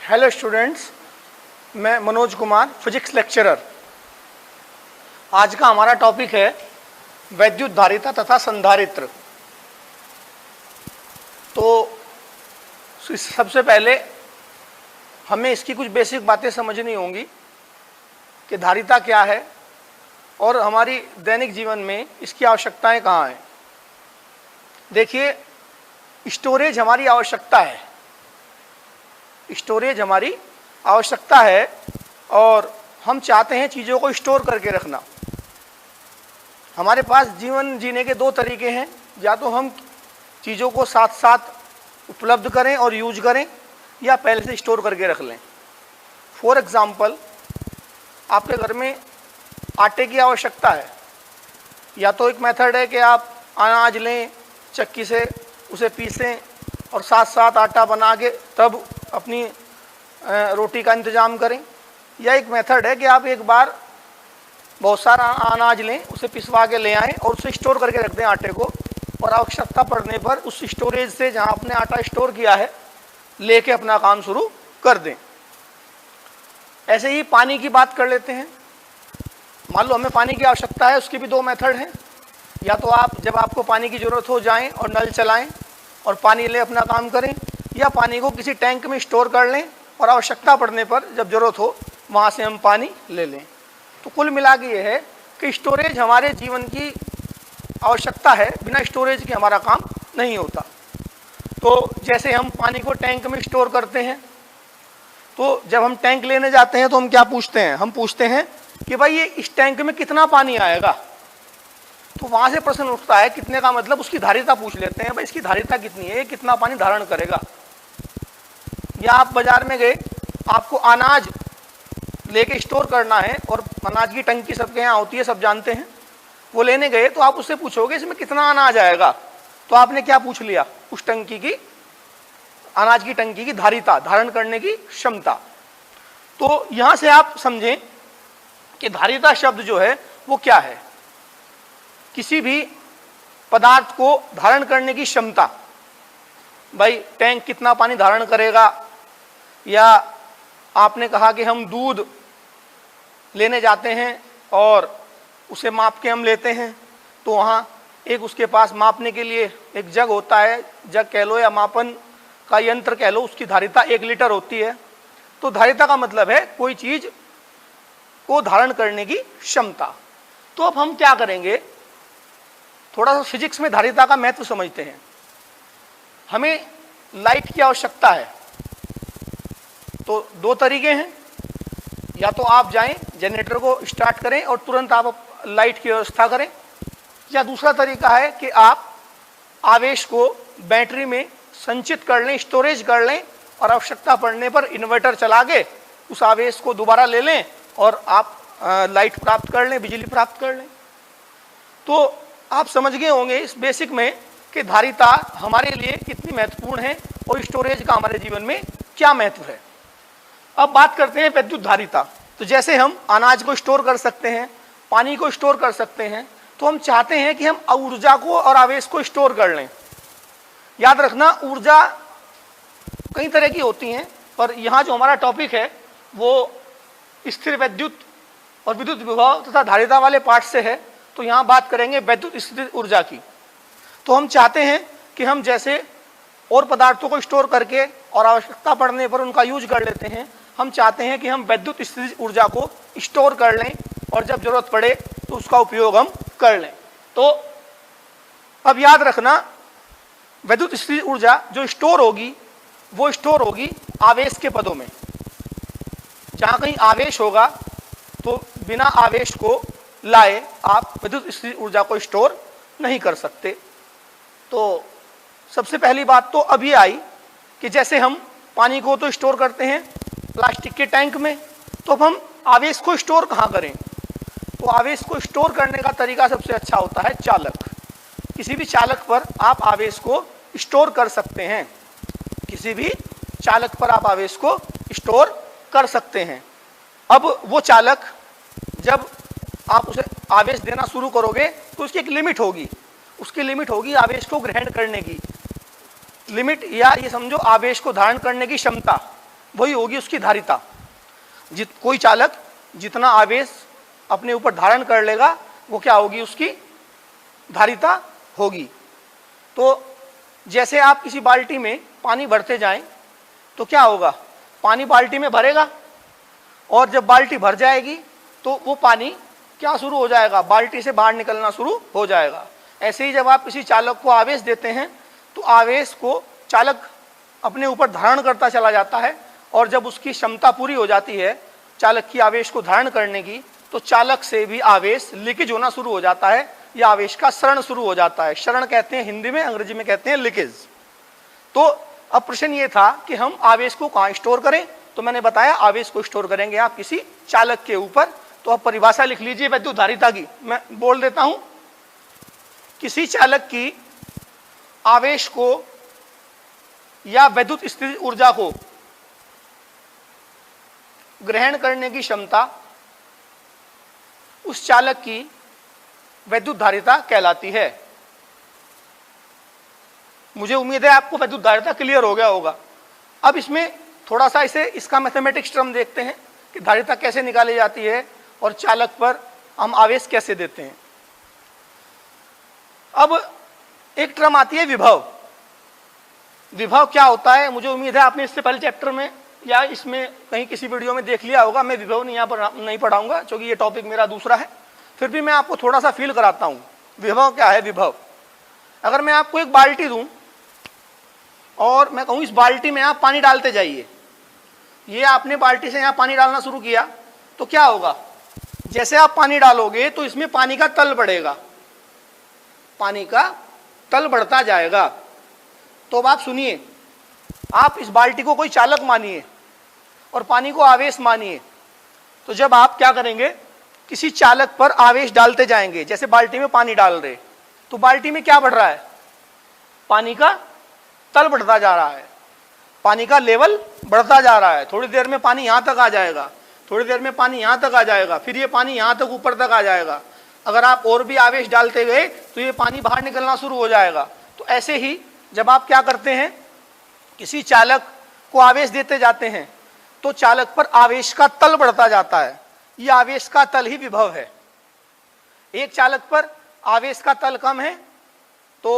Hello students, मैं Manoj Kumar, physics lecturer. आज का हमारा टॉपिक है वैद्युत धारिता तथा संधारित्र। तो सबसे पहले हमें इसकी कुछ बेसिक बातें समझनी होंगी कि धारिता क्या है और हमारी दैनिक जीवन में इसकी आवश्यकताएं कहाँ हैं। देखिए, स्टोरेज हमारी आवश्यकता है, स्टोरेज हमारी आवश्यकता है और हम चाहते हैं चीज़ों को स्टोर करके रखना। हमारे पास जीवन जीने के दो तरीके हैं, या तो हम चीज़ों को साथ साथ उपलब्ध करें और यूज करें, या पहले से स्टोर करके रख लें। फॉर एग्ज़ाम्पल, आपके घर में आटे की आवश्यकता है, या तो एक मेथड है कि आप अनाज लें, चक्की से उसे पीसें और साथ साथ आटा बना के तब अपनी रोटी का इंतज़ाम करें, या एक मेथड है कि आप एक बार बहुत सारा अनाज लें, उसे पिसवा के ले आएँ और उसे स्टोर करके रख दें आटे को, और आवश्यकता पड़ने पर उस स्टोरेज से जहाँ आपने आटा स्टोर किया है लेके अपना काम शुरू कर दें। ऐसे ही पानी की बात कर लेते हैं। मान लो हमें पानी की आवश्यकता है, उसकी भी दो मेथड हैं। या तो आप जब आपको पानी की ज़रूरत हो जाएं और नल चलाएं और पानी ले अपना काम करें, या पानी को किसी टैंक में स्टोर कर लें और आवश्यकता पड़ने पर जब ज़रूरत हो वहाँ से हम पानी ले लें। तो कुल मिला के ये है कि स्टोरेज हमारे जीवन की आवश्यकता है, बिना स्टोरेज के हमारा काम नहीं होता। तो जैसे हम पानी को टैंक में स्टोर करते हैं, तो जब हम टैंक लेने जाते हैं तो हम क्या पूछते हैं? हम पूछते हैं कि भाई ये इस टैंक में कितना पानी आएगा। तो वहाँ से प्रश्न उठता है, कितने का मतलब उसकी धारिता पूछ लेते हैं, भाई इसकी धारिता कितनी है, कितना पानी धारण करेगा। या आप बाजार में गए, आपको अनाज लेके स्टोर करना है और अनाज की टंकी सबके यहाँ होती है, सब जानते हैं। वो लेने गए तो आप उससे पूछोगे इसमें कितना अनाज आएगा, तो आपने क्या पूछ लिया? उस टंकी की, अनाज की टंकी की धारिता, धारण करने की क्षमता। तो यहाँ से आप समझें कि धारिता शब्द जो है वो क्या है। किसी भी पदार्थ को धारण करने की क्षमता, भाई टैंक कितना पानी धारण करेगा, या आपने कहा कि हम दूध लेने जाते हैं और उसे माप के हम लेते हैं, तो वहाँ एक उसके पास मापने के लिए एक जग होता है, जग कह लो या मापन का यंत्र कह लो, उसकी धारिता 1 लीटर होती है। तो धारिता का मतलब है कोई चीज को धारण करने की क्षमता। तो अब हम क्या करेंगे, थोड़ा सा फिजिक्स में धारिता का महत्व समझते हैं। हमें लाइट की आवश्यकता है, तो दो तरीके हैं। या तो आप जाएं, जनरेटर को स्टार्ट करें और तुरंत आप लाइट की व्यवस्था करें, या दूसरा तरीका है कि आप आवेश को बैटरी में संचित कर लें, स्टोरेज कर लें, और आवश्यकता पड़ने पर इन्वर्टर चला के उस आवेश को दोबारा ले लें और आप लाइट प्राप्त कर लें, बिजली प्राप्त कर लें। तो आप समझ गए होंगे इस बेसिक में कि धारिता हमारे लिए कितनी महत्वपूर्ण है और स्टोरेज का हमारे जीवन में क्या महत्व है। अब बात करते हैं वैद्युत धारिता। तो जैसे हम अनाज को स्टोर कर सकते हैं, पानी को स्टोर कर सकते हैं, तो हम चाहते हैं कि हम ऊर्जा को और आवेश को स्टोर कर लें। याद रखना, ऊर्जा कई तरह की होती हैं, पर यहाँ जो हमारा टॉपिक है वो स्थिर वैद्युत और विद्युत विभव तथा धारिता वाले पार्ट से है। तो यहाँ बात करेंगे वैद्युत स्थिर ऊर्जा की। तो हम चाहते हैं कि हम जैसे और पदार्थों को स्टोर करके और आवश्यकता पड़ने पर उनका यूज कर लेते हैं, हम चाहते हैं कि हम वैद्युत स्थिर ऊर्जा को स्टोर कर लें और जब जरूरत पड़े तो उसका उपयोग हम कर लें। तो अब याद रखना, वैद्युत स्थिर ऊर्जा जो स्टोर होगी वो स्टोर होगी आवेश के पदों में। जहाँ कहीं आवेश होगा तो बिना आवेश को लाए आप विद्युत स्थिर ऊर्जा को स्टोर नहीं कर सकते। तो सबसे पहली बात तो अभी आई कि जैसे हम पानी को तो स्टोर करते हैं प्लास्टिक के टैंक में, तो अब हम आवेश को स्टोर कहाँ करें? तो आवेश को स्टोर करने का तरीका सबसे अच्छा होता है चालक। किसी भी चालक पर आप आवेश को स्टोर कर सकते हैं, किसी भी चालक पर आप आवेश को स्टोर कर सकते हैं। अब वो चालक जब आप उसे आवेश देना शुरू करोगे तो उसकी एक लिमिट होगी, उसकी लिमिट होगी आवेश को ग्रहण करने की लिमिट, या ये समझो आवेश को धारण करने की क्षमता। वही होगी उसकी धारिता। कोई चालक जितना आवेश अपने ऊपर धारण कर लेगा वो क्या होगी, उसकी धारिता होगी। तो जैसे आप किसी बाल्टी में पानी भरते जाएं तो क्या होगा, पानी बाल्टी में भरेगा और जब बाल्टी भर जाएगी तो वो पानी क्या शुरू हो जाएगा, बाल्टी से बाहर निकलना शुरू हो जाएगा। ऐसे ही जब आप किसी चालक को आवेश देते हैं तो आवेश को चालक अपने ऊपर धारण करता चला जाता है और जब उसकी क्षमता पूरी हो जाती है चालक की आवेश को धारण करने की, तो चालक से भी आवेश लीकेज होना शुरू हो जाता है या आवेश का क्षरण शुरू हो जाता है। क्षरण कहते हैं हिंदी में, अंग्रेजी में कहते हैं लीकेज। तो अब प्रश्न ये था कि हम आवेश को कहाँ स्टोर करें, तो मैंने बताया आवेश को स्टोर करेंगे आप किसी चालक के ऊपर। तो अब परिभाषा लिख लीजिए विद्युत धारिता की, मैं बोल देता हूं। किसी चालक की आवेश को या विद्युत स्थिर ऊर्जा को ग्रहण करने की क्षमता उस चालक की विद्युत धारिता कहलाती है। मुझे उम्मीद है आपको विद्युत धारिता क्लियर हो गया होगा। अब इसमें थोड़ा सा इसका मैथमेटिक्स टर्म देखते हैं कि धारिता कैसे निकाली जाती है और चालक पर हम आवेश कैसे देते हैं। अब एक टर्म आती है विभव। विभव क्या होता है, मुझे उम्मीद है आपने इससे पहले चैप्टर में या इसमें कहीं किसी वीडियो में देख लिया होगा। मैं विभव यहाँ पर नहीं पढ़ाऊंगा क्योंकि ये टॉपिक मेरा दूसरा है, फिर भी मैं आपको थोड़ा सा फील कराता हूँ विभव क्या है। विभव, अगर मैं आपको एक बाल्टी दूं और मैं कहूँ इस बाल्टी में आप पानी डालते जाइए, ये आपने बाल्टी से यहाँ पानी डालना शुरू किया तो क्या होगा, जैसे आप पानी डालोगे तो इसमें पानी का तल बढ़ेगा, पानी का तल बढ़ता जाएगा। तो अब आप सुनिए, आप इस बाल्टी को कोई चालक मानिए और पानी को आवेश मानिए। तो जब आप क्या करेंगे, किसी चालक पर आवेश डालते जाएंगे, जैसे बाल्टी में पानी डाल रहे, तो बाल्टी में क्या बढ़ रहा है, पानी का तल बढ़ता जा रहा है, पानी का लेवल बढ़ता जा रहा है। थोड़ी देर में पानी यहाँ तक आ जाएगा, थोड़ी देर में पानी यहाँ तक आ जाएगा, फिर ये पानी यहाँ तक ऊपर तक आ जाएगा। अगर आप और भी आवेश डालते गए तो ये पानी बाहर निकलना शुरू हो जाएगा। तो ऐसे ही जब आप क्या करते हैं, किसी चालक को आवेश देते जाते हैं तो चालक पर आवेश का तल बढ़ता जाता है। ये आवेश का तल ही विभव है। एक चालक पर आवेश का तल कम है तो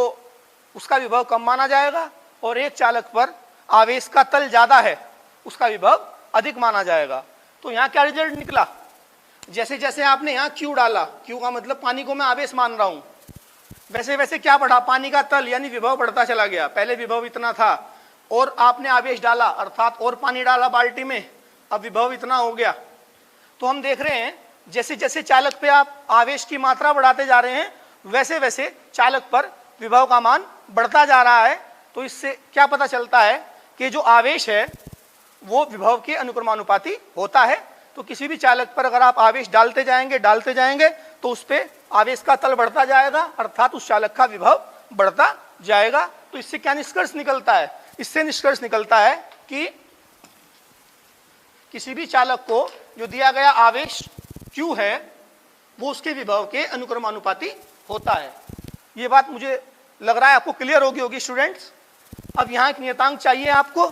उसका विभव कम माना जाएगा, और एक चालक पर आवेश का तल ज्यादा है उसका विभव अधिक माना जाएगा। तो यहाँ क्या रिजल्ट निकला, जैसे जैसे आपने यहाँ Q डाला, Q का मतलब पानी को मैं आवेश मान रहा हूं, वैसे वैसे क्या बढ़ा, पानी का तल यानी विभव बढ़ता चला गया। पहले विभव इतना था और आपने आवेश डाला अर्थात और पानी डाला बाल्टी में, अब विभव इतना हो गया। तो हम देख रहे हैं जैसे जैसे चालक पे आप आवेश की मात्रा बढ़ाते जा रहे हैं वैसे वैसे चालक पर विभव का मान बढ़ता जा रहा है। तो इससे क्या पता चलता है कि जो आवेश है वो विभव के अनुक्रमानुपाती होता है। तो किसी भी चालक पर अगर आप आवेश डालते जाएंगे तो उस पर आवेश का तल बढ़ता जाएगा अर्थात उस चालक का विभव बढ़ता जाएगा। तो इससे क्या निष्कर्ष निकलता है, इससे निष्कर्ष निकलता है कि किसी भी चालक को जो दिया गया आवेश Q है वो उसके विभव के अनुक्रमानुपाती होता है। ये बात मुझे लग रहा है आपको क्लियर होगी स्टूडेंट्स। अब यहां एक नियतांक चाहिए आपको,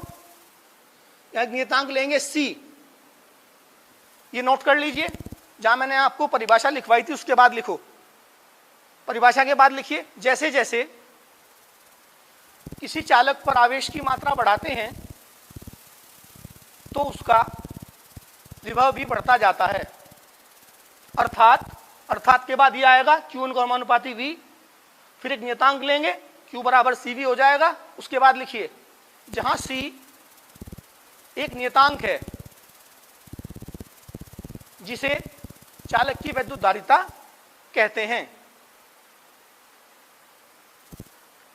एक नियतांक लेंगे C। ये नोट कर लीजिए, जहां मैंने आपको परिभाषा लिखवाई थी उसके बाद लिखो, परिभाषा के बाद लिखिए। जैसे जैसे किसी चालक पर आवेश की मात्रा बढ़ाते हैं तो उसका विभव भी बढ़ता जाता है। अर्थात के बाद ये आएगा Q अनुक्रमानुपाती V, फिर एक नियतांक लेंगे Q बराबर CV हो जाएगा। उसके बाद लिखिए, जहां C एक नियतांक है जिसे चालक की विद्युत धारिता कहते हैं।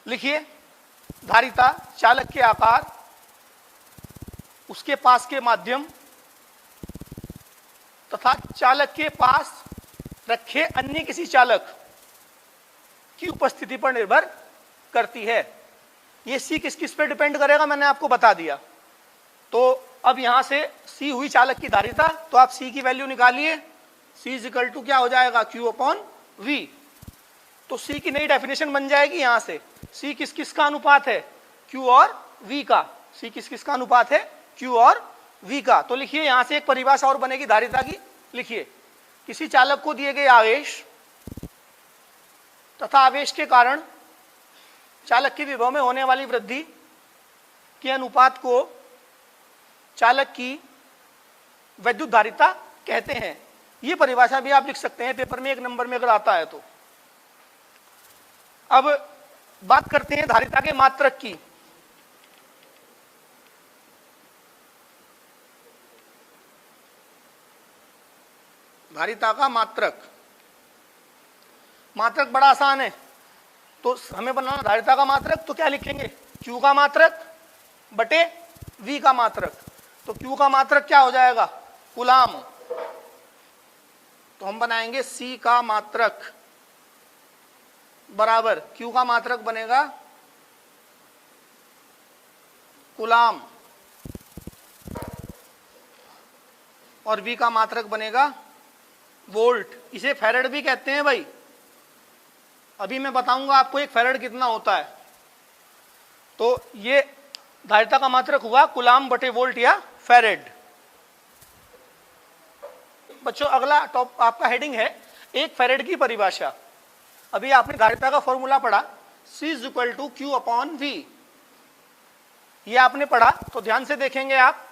लिखिए, धारिता चालक के आकार, उसके पास के माध्यम तथा चालक के पास रखे अन्य किसी चालक की उपस्थिति पर निर्भर करती है। ये C किस किस पे डिपेंड करेगा मैंने आपको बता दिया। तो अब यहां से C हुई चालक की धारिता, तो आप C की वैल्यू निकालिए। C इज इक्वल टू क्या हो जाएगा, Q अपॉन V। तो C की नई डेफिनेशन बन जाएगी यहां से। C किस किस का अनुपात है, Q और V का। C किस किस का अनुपात है, Q और v का। तो लिखिए यहां से एक परिभाषा और बनेगी धारिता की। लिखिए किसी चालक को दिए गए आवेश तथा आवेश के कारण चालक की विभव में होने वाली वृद्धि के अनुपात को चालक की वैद्युत धारिता कहते हैं। ये परिभाषा भी आप लिख सकते हैं पेपर में 1 नंबर में अगर आता है तो। अब बात करते हैं धारिता के मात्रक की। धारिता का मात्रक, मात्रक बड़ा आसान है। तो हमें बनाना धारिता का मात्रक, तो क्या लिखेंगे, Q का मात्रक बटे V का मात्रक। तो Q का मात्रक क्या हो जाएगा, कूलाम। तो हम बनाएंगे C का मात्रक बराबर Q का मात्रक बनेगा कूलाम और V का मात्रक बनेगा वोल्ट। इसे फैरेड भी कहते हैं भाई। अभी मैं बताऊंगा आपको एक फैरेड कितना होता है। तो ये धारिता का मात्रक हुआ कूलाम बटे वोल्ट या फैरेड। बच्चों अगला टॉप आपका हेडिंग है एक फैरेड की परिभाषा। अभी आपने धारिता का फॉर्मूला पढ़ा C equal to Q upon V, ये आपने पढ़ा। तो ध्यान से देखेंगे आप,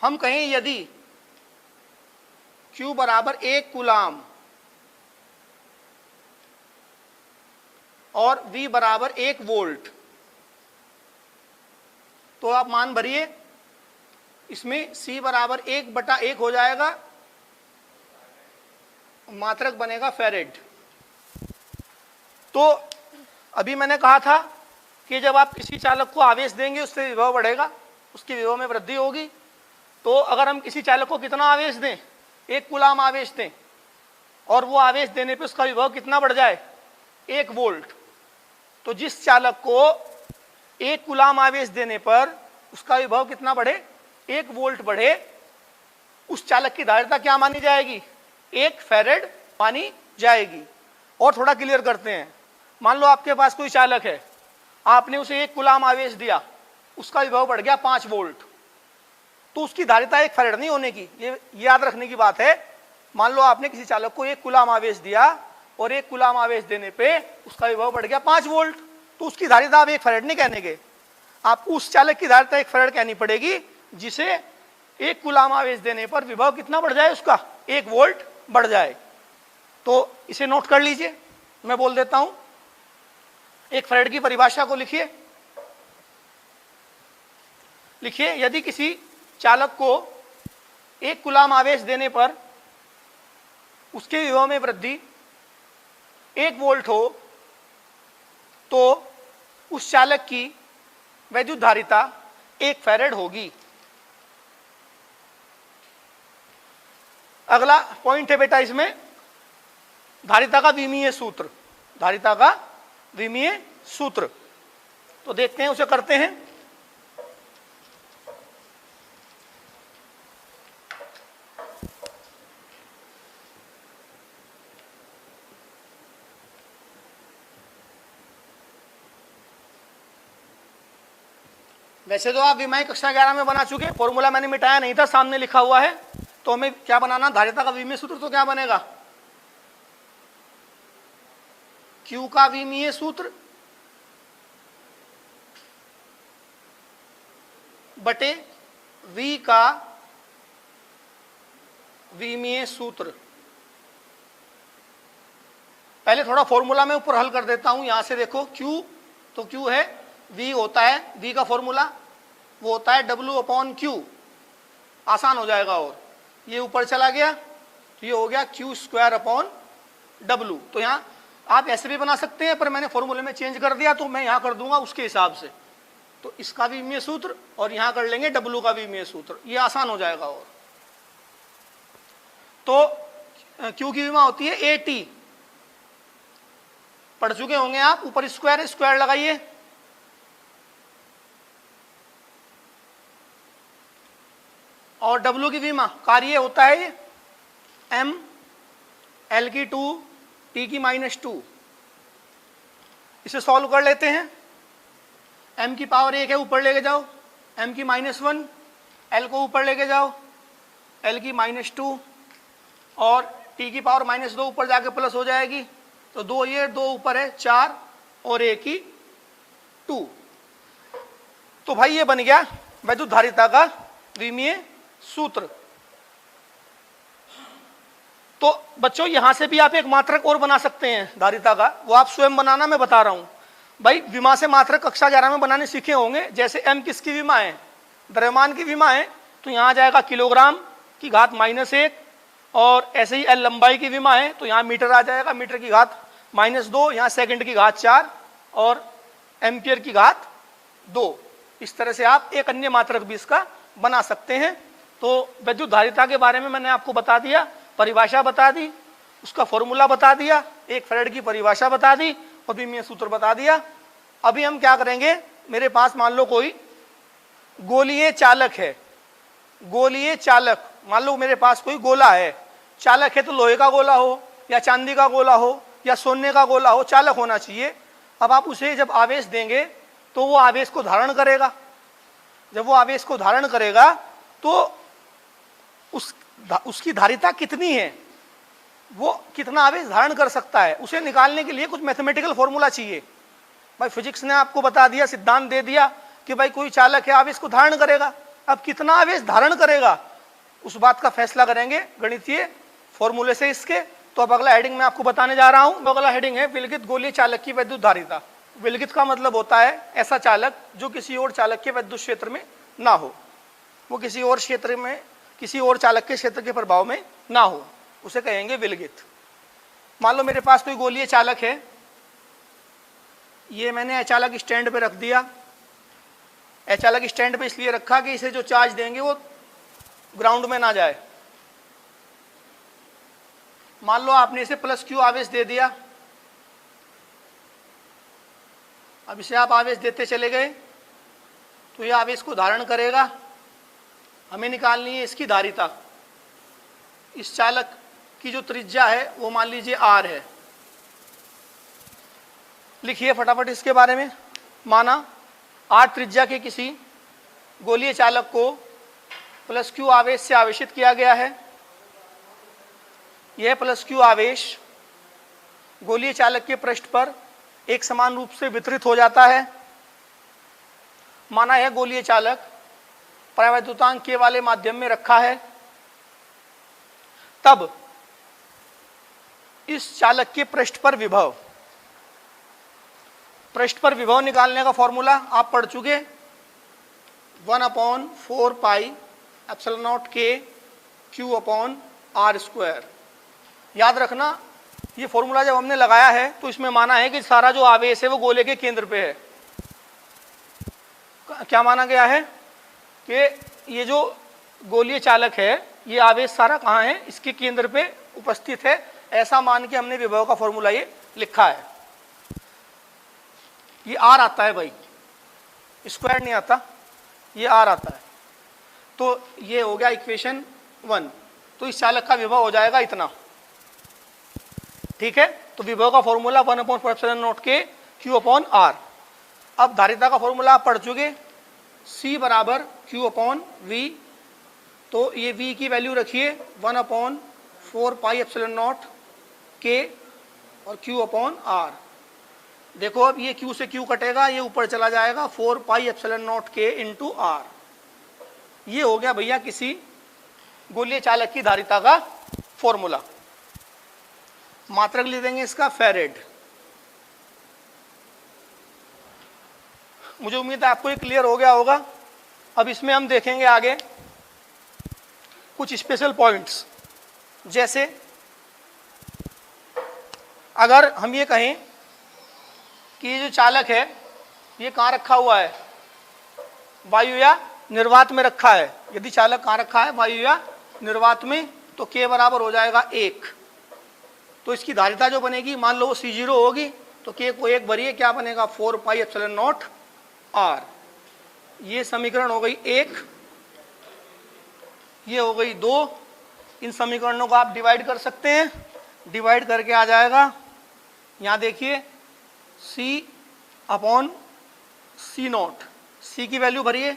हम कहें यदि Q बराबर 1 कूलाम और V बराबर 1 वोल्ट, तो आप मान भरिए। इसमें C बराबर 1/1 हो जाएगा, मात्रक बनेगा फैरेड। तो अभी मैंने कहा था कि जब आप किसी चालक को आवेश देंगे उससे विभव बढ़ेगा, उसकी विभव में वृद्धि होगी। तो अगर हम किसी चालक को कितना आवेश दें, 1 कूलाम आवेश दें, और वो आवेश देने पे उसका विभव कितना बढ़ जाए, 1 वोल्ट, तो जिस चालक को 1 कूलाम आवेश देने पर उसका विभव कितना बढ़े, 1 वोल्ट बढ़े, उस चालक की धारिता क्या मानी जाएगी, 1 फैरेड मानी जाएगी। और थोड़ा क्लियर करते हैं। मान लो आपके पास कोई चालक है, आपने उसे 1 कूलाम आवेश दिया, उसका विभव बढ़ गया 5 वोल्ट, तो उसकी धारिता 1 फैरेड नहीं होने की, ये याद रखने की बात है। मान लो आपने किसी चालक को 1 कूलाम आवेश दिया और 1 कूलाम आवेश देने पे उसका विभव बढ़ गया 5 वोल्ट, तो उसकी धारिता आप 1 फैरेड नहीं कहने के, आपको उस चालक की धारिता 1 फैरेड कहनी पड़ेगी जिसे 1 कूलाम आवेश देने पर विभव कितना बढ़ जाए, उसका 1 वोल्ट बढ़ जाए। तो इसे नोट कर लीजिए, मैं बोल देता हूं। 1 फैरेड की परिभाषा को लिखिए। लिखिए यदि किसी चालक को 1 कूलाम आवेश देने पर उसके विभव में वृद्धि 1 वोल्ट हो, तो उस चालक की वैद्युत धारिता 1 फैरेड होगी। अगला पॉइंट है बेटा इसमें धारिता का विमीय सूत्र। धारिता का विमीय सूत्र, तो देखते हैं, उसे करते हैं। वैसे तो आप विमाई कक्षा 11 में बना चुके, फॉर्मूला मैंने मिटाया नहीं था, सामने लिखा हुआ है। तो हमें क्या बनाना, धारिता का विमीय सूत्र। तो क्या बनेगा, Q का विमीय सूत्र बटे V का विमीय सूत्र। पहले थोड़ा फॉर्मूला में ऊपर हल कर देता हूं। यहां से देखो Q, तो Q है, V होता है, V का फॉर्मूला वो होता है W/Q, आसान हो जाएगा। और ये ऊपर चला गया तो ये हो गया Q²/W। तो यहाँ आप ऐसे भी बना सकते हैं, पर मैंने फॉर्मूले में चेंज कर दिया, तो मैं यहाँ कर दूंगा उसके हिसाब से। तो इसका विमीय सूत्र और यहाँ कर लेंगे W का विमीय सूत्र, ये आसान हो जाएगा। और तो Q की विमा होती है AT, पढ़ चुके होंगे आप। ऊपर स्क्वायर, स्क्वायर लगाइए, और W की विमा कार्य होता है M L/2 T⁻²। इसे सॉल्व कर लेते हैं। M की पावर 1 है, ऊपर लेके जाओ, M की -1 एल को ऊपर लेके जाओ, एल की -2 और टी की पावर -2 ऊपर जाके प्लस हो जाएगी, तो 2 ये 2 ऊपर है 4 और 1 की 2। तो भाई ये बन गया वैद्युत धारिता का विमीय सूत्र। तो बच्चों यहां से भी आप एक मात्रक और बना सकते हैं धारिता का, वो आप स्वयं बनाना, मैं बता रहा हूं। भाई विमा से मात्रक कक्षा 11 में बनाने सीखे होंगे। जैसे m किसकी विमा है, द्रव्यमान की विमा है, तो यहाँ आ जाएगा किलोग्राम की घात -1, और ऐसे ही एल लंबाई की विमा है, तो यहाँ मीटर आ जाएगा, मीटर की घात -2, यहाँ सेकंड की घात 4 और एम्पियर की घात 2। इस तरह से आप एक अन्य मात्रक भी इसका बना सकते हैं। तो विद्युत धारिता के बारे में मैंने आपको बता दिया, परिभाषा बता दी, उसका फॉर्मूला बता दिया, एक फैराड की परिभाषा बता दी और विमीय सूत्र बता दिया। अभी हम क्या करेंगे, मेरे पास मान लो कोई गोलीय चालक है, गोलीय चालक, मान लो मेरे पास कोई गोला है, चालक है तो लोहे का गोला हो या चांदी का गोला हो या सोने का गोला हो, चालक होना चाहिए। अब आप उसे जब आवेश देंगे तो वो आवेश को धारण करेगा, जब वो आवेश को धारण करेगा तो उसकी धारिता कितनी है, वो कितना आवेश धारण कर सकता है, उसे निकालने के लिए कुछ मैथमेटिकल फॉर्मूला चाहिए। भाई फिजिक्स ने आपको बता दिया, सिद्धांत दे दिया कि भाई कोई चालक है आवेश को धारण करेगा, अब कितना आवेश धारण करेगा उस बात का फैसला करेंगे गणितीय फॉर्मूले से इसके। तो अब अगला हेडिंग मैं आपको बताने जा रहा हूं। अगला हेडिंग है विलगित गोलीय चालक की विद्युत धारिता। विलगित का मतलब होता है ऐसा चालक जो किसी और चालक के विद्युत क्षेत्र में ना हो, वो किसी और क्षेत्र में, किसी और चालक के क्षेत्र के प्रभाव में ना हो, उसे कहेंगे विलगित। मान लो मेरे पास कोई गोलीय चालक है, ये मैंने अचालक स्टैंड पे रख दिया। अचालक स्टैंड पे इसलिए रखा कि इसे जो चार्ज देंगे वो ग्राउंड में ना जाए। मान लो आपने इसे +Q आवेश दे दिया, अब इसे आप आवेश देते चले गए तो ये आवेश को धारण करेगा। हमें निकालनी है इसकी धारिता। इस चालक की जो त्रिज्या है वो मान लीजिए R है। लिखिए फटाफट इसके बारे में। माना R त्रिज्या के किसी गोलीय चालक को +Q आवेश से आवेशित किया गया है। यह +Q आवेश गोलीय चालक के पृष्ठ पर एक समान रूप से वितरित हो जाता है। माना यह गोलीय चालक परावैद्युतांक K वाले माध्यम में रखा है, तब इस चालक के पृष्ठ पर विभव, पृष्ठ पर विभव निकालने का फॉर्मूला आप पढ़ चुके, 1/4πε0 K Q/r²। याद रखना ये फॉर्मूला जब हमने लगाया है तो इसमें माना है कि सारा जो आवेश है वो गोले के केंद्र पे है। क्या माना गया है कि ये जो गोलीय चालक है ये आवेश सारा कहाँ है, इसके केंद्र पे उपस्थित है। ऐसा मान के हमने विभव का फॉर्मूला ये लिखा है। ये R आता है भाई, स्क्वायर नहीं आता, ये R आता है। तो ये हो गया इक्वेशन 1। तो इस चालक का विभव हो जाएगा इतना, ठीक है। तो विभव का फॉर्मूला 1/4πε0 K Q/r। अब धारिता का फॉर्मूला आप पढ़ चुके, C = Q/V। तो ये V की वैल्यू रखिए 1/4πε0 K और Q/r। देखो अब ये Q से Q कटेगा, ये ऊपर चला जाएगा 4πε0 K × R। ये हो गया भैया किसी गोलीय चालक की धारिता का फॉर्मूला। मात्रक लिख देंगे इसका फैरेड। मुझे उम्मीद है आपको ये क्लियर हो गया होगा। अब इसमें हम देखेंगे आगे कुछ स्पेशल पॉइंट्स। जैसे अगर हम ये कहें कि ये जो चालक है ये कहाँ रखा हुआ है, वायु या निर्वात में रखा है। यदि चालक कहाँ रखा है, वायु या निर्वात में, तो K बराबर हो जाएगा 1। तो इसकी धारिता जो बनेगी, मान लो वो C0 होगी, तो K को 1 भरिए, क्या बनेगा 4πε0 R। ये समीकरण हो गई 1, ये हो गई 2। इन समीकरणों को आप डिवाइड कर सकते हैं। डिवाइड करके आ जाएगा, यहाँ देखिए C/C0, C की वैल्यू भरिए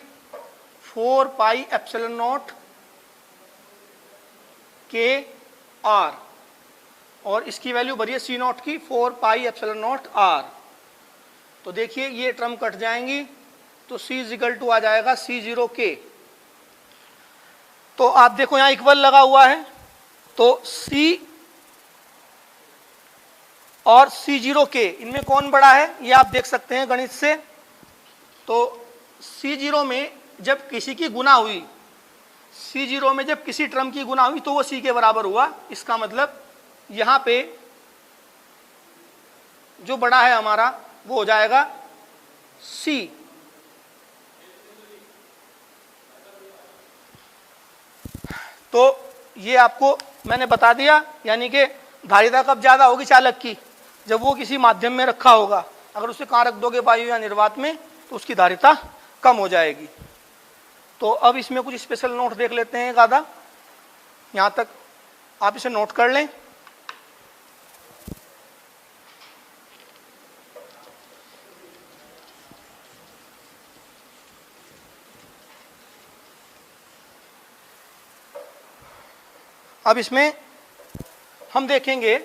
4 पाई एप्सिलॉन नॉट के आर, और इसकी वैल्यू भरी है सी नॉट की 4 पाई एप्सिलॉन नॉट आर। तो देखिए ये टर्म कट जाएंगी, तो C इज इक्वल टू आ जाएगा C0 के। तो आप देखो यहां इक्वल लगा हुआ है, तो C और C0 के इनमें कौन बड़ा है ये आप देख सकते हैं गणित से। तो C0 में जब किसी की गुना हुई, C0 में जब किसी टर्म की गुना हुई तो वो C के बराबर हुआ। इसका मतलब यहां पे जो बड़ा है हमारा वो हो जाएगा C। तो ये आपको मैंने बता दिया, यानी कि धारिता कब ज्यादा होगी चालक की, जब वो किसी माध्यम में रखा होगा। अगर उसे कहाँ रख दोगे, वायु या निर्वात में, तो उसकी धारिता कम हो जाएगी। तो अब इसमें कुछ स्पेशल नोट देख लेते हैं एक आधा, यहाँ तक आप इसे नोट कर लें। अब इसमें हम देखेंगे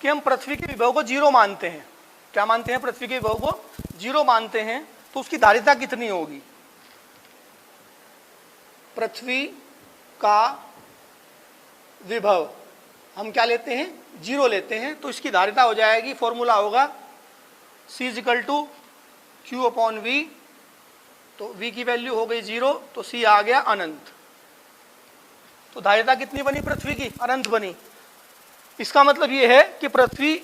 कि हम पृथ्वी के विभव को 0 मानते हैं। क्या मानते हैं? पृथ्वी के विभव को 0 मानते हैं, तो उसकी धारिता कितनी होगी? पृथ्वी का विभव हम क्या लेते हैं? 0 लेते हैं, तो इसकी धारिता हो जाएगी, फॉर्मूला होगा C = Q/V। तो V की वैल्यू हो गई 0, तो C आ गया अनंत। तो धारिता कितनी बनी पृथ्वी की? अनंत बनी। इसका मतलब ये है कि पृथ्वी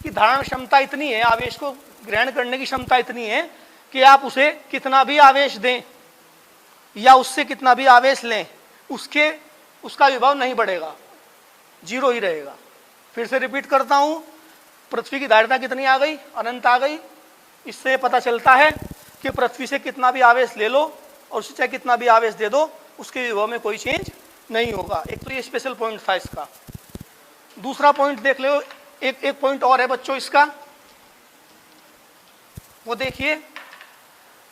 की धारण क्षमता इतनी है, आवेश को ग्रहण करने की क्षमता इतनी है कि आप उसे कितना भी आवेश दें या उससे कितना भी आवेश लें, उसका विभव नहीं बढ़ेगा, 0 ही रहेगा। फिर से रिपीट करता हूं, पृथ्वी की धारिता कितनी आ गई? अनंत आ गई। इससे पता चलता है कि पृथ्वी से कितना भी आवेश ले लो और उससे चाहे कितना भी आवेश दे दो, उसके विभव में कोई चेंज नहीं होगा। एक तो ये स्पेशल पॉइंट था इसका। दूसरा पॉइंट देख लो, एक पॉइंट और है बच्चों इसका, वो देखिए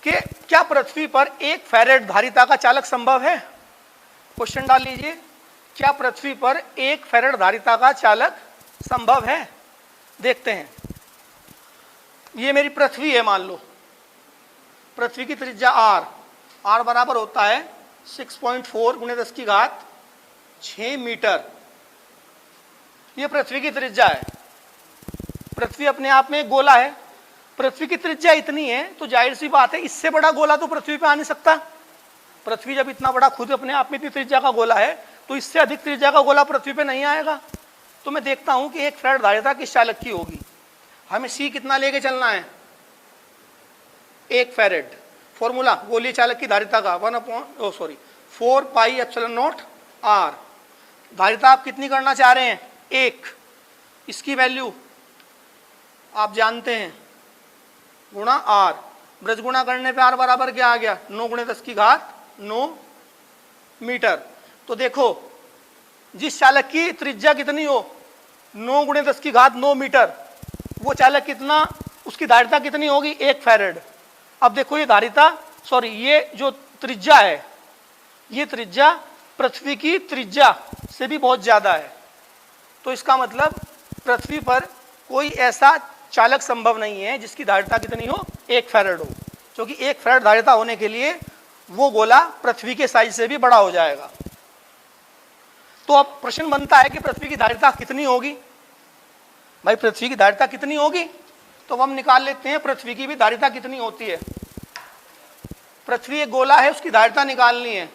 कि क्या पृथ्वी पर 1 फैरेड धारिता का चालक संभव है? क्वेश्चन डाल लीजिए, क्या पृथ्वी पर 1 फैरेड धारिता का चालक संभव है? देखते हैं। ये मेरी पृथ्वी है, मान लो पृथ्वी की त्रिज्या r बराबर होता है 6.4 × 10⁶ मीटर। ये पृथ्वी की त्रिज्या है। पृथ्वी अपने आप में एक गोला है, पृथ्वी की त्रिज्या इतनी है तो जाहिर सी बात है इससे बड़ा गोला तो पृथ्वी पे आ नहीं सकता। पृथ्वी जब इतना बड़ा खुद अपने आप में इतनी त्रिज्या का गोला है, तो इससे अधिक त्रिज्या का गोला पृथ्वी पे नहीं आएगा। तो मैं देखता हूं कि 1 फैरेड धारिता किस चालक की होगी। हमें C कितना लेके चलना है? 1 फैरेड। फॉर्मूला गोलीय चालक की धारिता का 4 पाई एप्सिलॉन नॉट r। धारिता आप कितनी करना चाह रहे हैं? 1। इसकी वैल्यू आप जानते हैं, गुणा r। ब्रज गुणा करने पे r बराबर क्या आ गया? 9 × 10⁹ मीटर। तो देखो जिस चालक की त्रिज्या कितनी हो, 9 × 10⁹ मीटर, वो चालक कितना, उसकी धारिता कितनी होगी? 1 फैरेड। अब देखो ये धारिता, सॉरी ये जो त्रिज्या है, ये त्रिज्या पृथ्वी की त्रिज्या से भी बहुत ज्यादा है। तो इसका मतलब पृथ्वी पर कोई ऐसा चालक संभव नहीं है जिसकी धारिता कितनी हो? 1 फैरेड हो, क्योंकि 1 फैरेड धारिता होने के लिए वो गोला पृथ्वी के साइज से भी बड़ा हो जाएगा। तो अब प्रश्न बनता है कि पृथ्वी की धारिता कितनी होगी? भाई पृथ्वी की धारिता कितनी होगी? तो हम निकाल लेते हैं पृथ्वी की भी धारिता कितनी होती है। पृथ्वी एक गोला है, उसकी धारिता निकालनी है।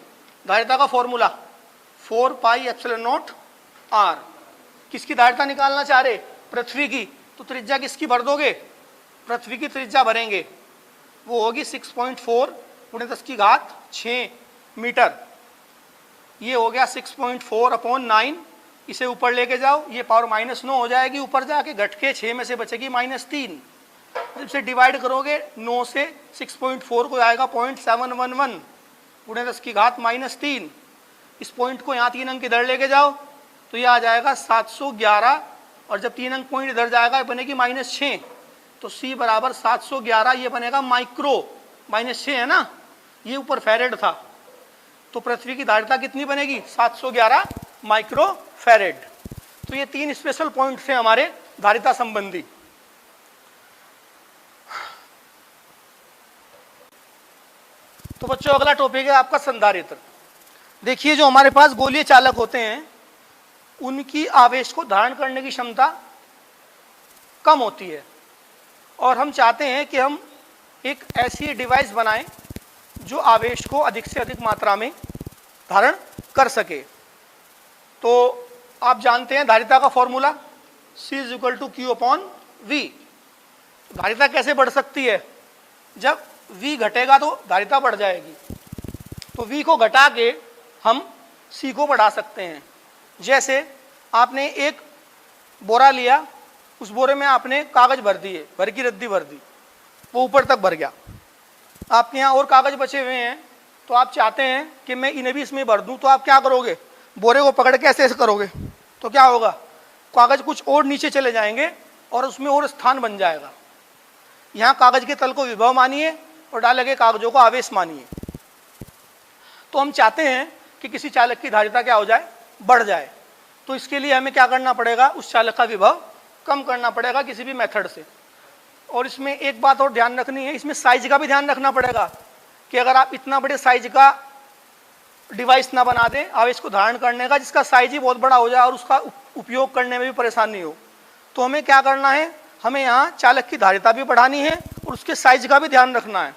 धारिता का formula 4 pi epsilon not r। किसकी धारिता निकालना चाह रहे? पृथ्वी की। तो त्रिज्या किसकी भर दोगे? पृथ्वी की त्रिज्या भरेंगे, वो होगी 6.4 × 10⁶ मीटर। ये हो गया 6.4/9। इसे ऊपर लेके जाओ, ये पावर -9 हो जाएगी, ऊपर जाके घट के 6 में से बचेगी -3। जब से डिवाइड करोगे 9 से 6.4 को आएगा 0.711 × 10⁻³ इस पॉइंट को यहाँ 3 अंक इधर लेके जाओ तो ये आ जाएगा 711, और जब 3 अंक पॉइंट इधर जाएगा ये बनेगी -6। तो C बराबर 711, ये बनेगा माइक्रो, -6 है ना, ये ऊपर फैरेड था, तो पृथ्वी की धारिता कितनी बनेगी? 711 माइक्रो फैरेड। तो ये 3 स्पेशल पॉइंट थे हमारे धारिता संबंधी। तो बच्चों अगला टॉपिक है आपका संधारित्र। देखिए जो हमारे पास गोलीय चालक होते हैं उनकी आवेश को धारण करने की क्षमता कम होती है, और हम चाहते हैं कि हम एक ऐसी डिवाइस बनाएं जो आवेश को अधिक से अधिक मात्रा में धारण कर सके। तो आप जानते हैं धारिता का फॉर्मूला C = Q/V। धारिता कैसे बढ़ सकती है? जब V घटेगा तो धारिता बढ़ जाएगी, तो V को घटा के हम C को बढ़ा सकते हैं। जैसे आपने एक बोरा लिया, उस बोरे में आपने कागज भर दिए, भर की रद्दी भर दी, वो ऊपर तक भर गया। आपके यहाँ और कागज बचे हुए हैं, तो आप चाहते हैं कि मैं इन्हें भी इसमें भर दूं, तो आप क्या करोगे? बोरे को पकड़ के ऐसे ऐसे करोगे तो क्या होगा? कागज कुछ और नीचे चले जाएंगे और उसमें और स्थान बन जाएगा। यहाँ कागज के तल को विभव मानिए और डाले गए कागजों को आवेश मानिए। तो हम चाहते हैं कि किसी चालक की धारिता क्या हो जाए? बढ़ जाए। तो इसके लिए हमें क्या करना पड़ेगा? उस चालक का विभव कम करना पड़ेगा किसी भी मेथड से। और इसमें एक बात और ध्यान रखनी है, इसमें साइज का भी ध्यान रखना पड़ेगा कि अगर आप इतना बड़े साइज का डिवाइस ना बना दें आवेश को धारण करने का, जिसका साइज ही बहुत बड़ा हो जाए और उसका उपयोग करने में भी परेशानी हो, तो हमें क्या करना है? हमें यहाँ चालक की धारिता भी बढ़ानी है और उसके साइज का भी ध्यान रखना है।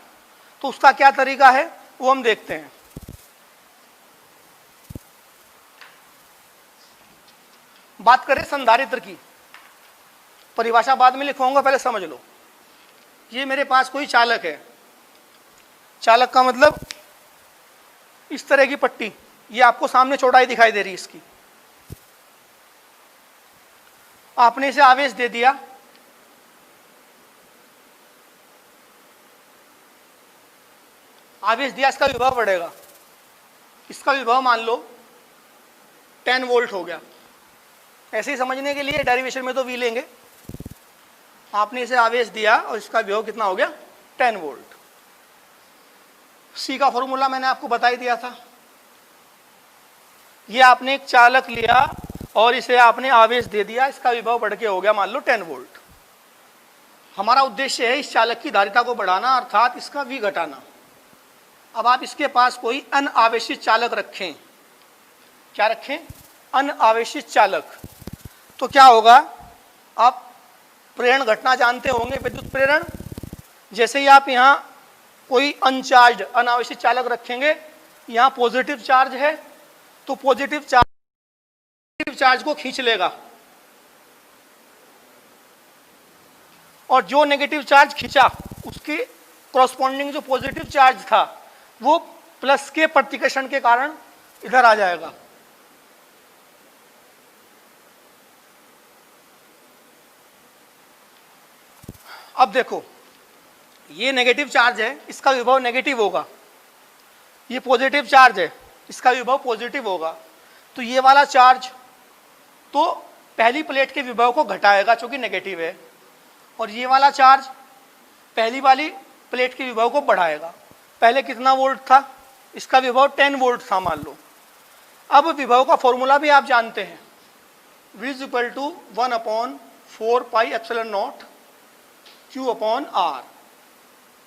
तो उसका क्या तरीका है वो हम देखते हैं। बात करें संधारित्र की, परिभाषा बाद में लिखवाऊंगा, पहले समझ लो। ये मेरे पास कोई चालक है, चालक का मतलब इस तरह की पट्टी, ये आपको सामने चौड़ाई दिखाई दे रही है इसकी। आपने इसे आवेश दे दिया, आवेश दिया, इसका विभव बढ़ेगा। इसका विभव मान लो 10 वोल्ट हो गया। ऐसे ही समझने के लिए डेरिवेशन में तो V लेंगे। आपने इसे आवेश दिया और इसका विभव कितना हो गया? 10 वोल्ट। C का फॉर्मूला मैंने आपको बता ही दिया था। ये आपने एक चालक लिया और इसे आपने आवेश दे दिया, इसका विभव बढ़ के हो गया मान लो 10 वोल्ट। हमारा उद्देश्य है इस चालक की धारिता को बढ़ाना, अर्थात इसका V घटाना। अब आप इसके पास कोई अनावेशित चालक रखें। क्या रखें? अनावेशित चालक। तो क्या होगा? आप प्रेरण घटना जानते होंगे, विद्युत प्रेरण। जैसे ही आप यहाँ कोई अनचार्ज अनावेशित चालक रखेंगे, यहाँ पॉजिटिव चार्ज है, तो पॉजिटिव चार्ज को खींच लेगा, और जो नेगेटिव चार्ज खींचा उसके कॉरस्पॉन्डिंग जो पॉजिटिव चार्ज था वो प्लस के प्रतिकर्षण के कारण इधर आ जाएगा। अब देखो, ये नेगेटिव चार्ज है, इसका विभव नेगेटिव होगा। ये पॉजिटिव चार्ज है, इसका विभव पॉजिटिव होगा। तो ये वाला चार्ज तो पहली प्लेट के विभव को घटाएगा चूंकि नेगेटिव है, और ये वाला चार्ज पहली वाली प्लेट के विभव को बढ़ाएगा। पहले कितना वोल्ट था? इसका विभव 10 वोल्ट था मान लो। अब विभव का फॉर्मूला भी आप जानते हैं, V = 1/4πε0 Q/R।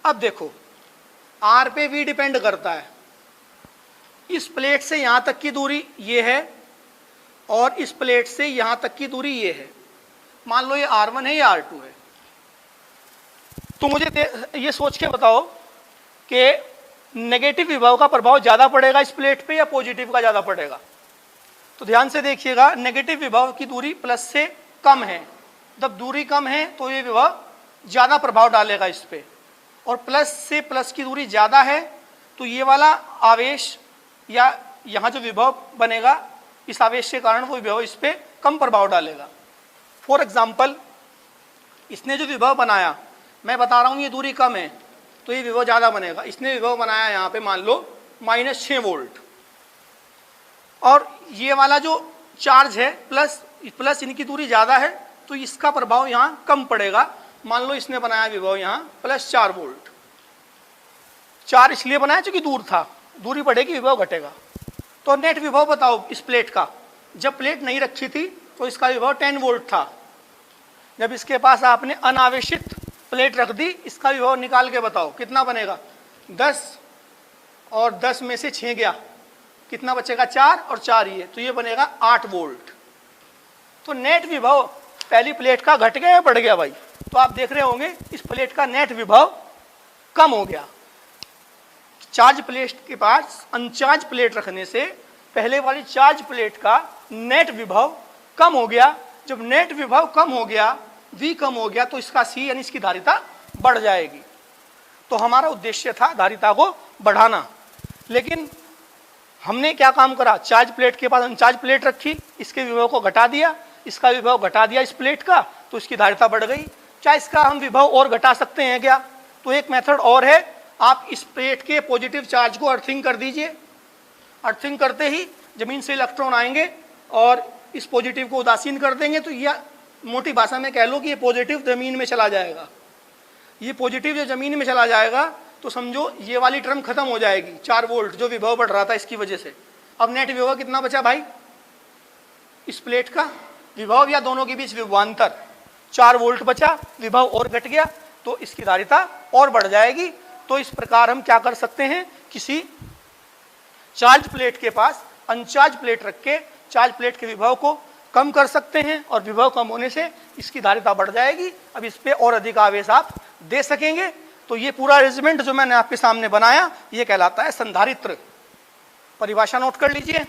अब देखो, R पे V डिपेंड करता है। इस प्लेट से यहां तक की दूरी ये है और इस प्लेट से यहां तक की दूरी ये है। मान लो ये R1 है, ये R2 है। तो मुझे ये सोच के बताओ कि नेगेटिव विभव का प्रभाव ज़्यादा पड़ेगा इस प्लेट पे या पॉजिटिव का ज़्यादा पड़ेगा? तो ध्यान से देखिएगा, नेगेटिव विभव की दूरी प्लस से कम है। जब दूरी कम है तो ये विभव ज़्यादा प्रभाव डालेगा इस पे, और प्लस से प्लस की दूरी ज़्यादा है तो ये वाला आवेश या यहाँ जो विभव बनेगा इस आवेश के कारण वो विभव इस पे कम प्रभाव डालेगा। फॉर एग्जाम्पल, इसने जो विभव बनाया, मैं बता रहा हूँ ये दूरी कम है तो ये विभव ज़्यादा बनेगा। इसने विभव बनाया यहाँ पे मान लो -6 वोल्ट, और ये वाला जो चार्ज है प्लस इनकी दूरी ज़्यादा है तो इसका प्रभाव यहाँ कम पड़ेगा। मान लो इसने बनाया विभव यहाँ +4 वोल्ट। 4 इसलिए बनाया क्योंकि दूर था, दूरी बढ़ेगी विभव घटेगा। तो नेट विभव बताओ इस प्लेट का। जब प्लेट नहीं रखी थी तो इसका विभव 10 वोल्ट था। जब इसके पास आपने अनावेशित प्लेट रख दी, इसका विभव निकाल के बताओ कितना बनेगा। 10 और 10 में से 6 गया, कितना बचेगा 4 और 4 ये, तो ये बनेगा 8 वोल्ट। तो नेट विभव पहली प्लेट का घट गया या बढ़ गया भाई? तो आप देख रहे होंगे इस प्लेट का नेट विभव कम हो गया। चार्ज प्लेट के पास अनचार्ज प्लेट रखने से पहले वाली चार्ज प्लेट का नेट विभव कम हो गया। जब नेट विभव कम हो गया, V कम हो गया, तो इसका C यानी इसकी धारिता बढ़ जाएगी। तो हमारा उद्देश्य था धारिता को बढ़ाना, लेकिन हमने क्या काम करा, चार्ज प्लेट के पास अनचार्ज प्लेट रखी, इसके विभव को घटा दिया, इसका विभव घटा दिया इस प्लेट का, तो इसकी धारिता बढ़ गई। क्या इसका हम विभव और घटा सकते हैं क्या? तो एक मेथड और है, आप इस प्लेट के पॉजिटिव चार्ज को अर्थिंग कर दीजिए। अर्थिंग करते ही जमीन से इलेक्ट्रॉन आएंगे और इस पॉजिटिव को उदासीन कर देंगे, तो यह मोटी भाषा में कह लो कि ये पॉजिटिव जमीन में चला जाएगा। ये पॉजिटिव जो जमीन में चला जाएगा तो समझो ये वाली टर्म खत्म हो जाएगी, 4 वोल्ट जो विभव बढ़ रहा था इसकी वजह से। अब नेट विभव कितना बचा भाई? इस प्लेट का विभव या दोनों के बीच विभवांतर 4 वोल्ट बचा, विभव और घट गया, तो इसकी धारिता और बढ़ जाएगी। तो इस प्रकार हम क्या कर सकते हैं, किसी चार्ज प्लेट के पास अनचार्ज प्लेट रख के चार्ज प्लेट के विभव को कम कर सकते हैं, और विभव कम होने से इसकी धारिता बढ़ जाएगी। अब इस पे और अधिक आवेश आप दे सकेंगे। तो ये पूरा अरेंजमेंट जो मैंने आपके सामने बनाया, ये कहलाता है संधारित्र। परिभाषा नोट कर लीजिए।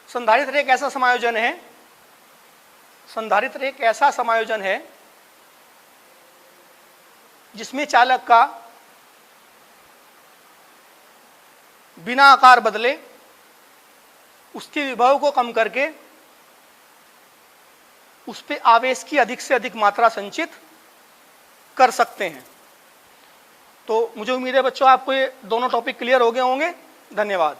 संधारित्र एक ऐसा समायोजन है, संधारित्र एक ऐसा समायोजन है जिसमें चालक का बिना आकार बदले उसके विभव को कम करके उस पे आवेश की अधिक से अधिक मात्रा संचित कर सकते हैं। तो मुझे उम्मीद है बच्चों आपको ये दोनों टॉपिक क्लियर हो गए होंगे। धन्यवाद।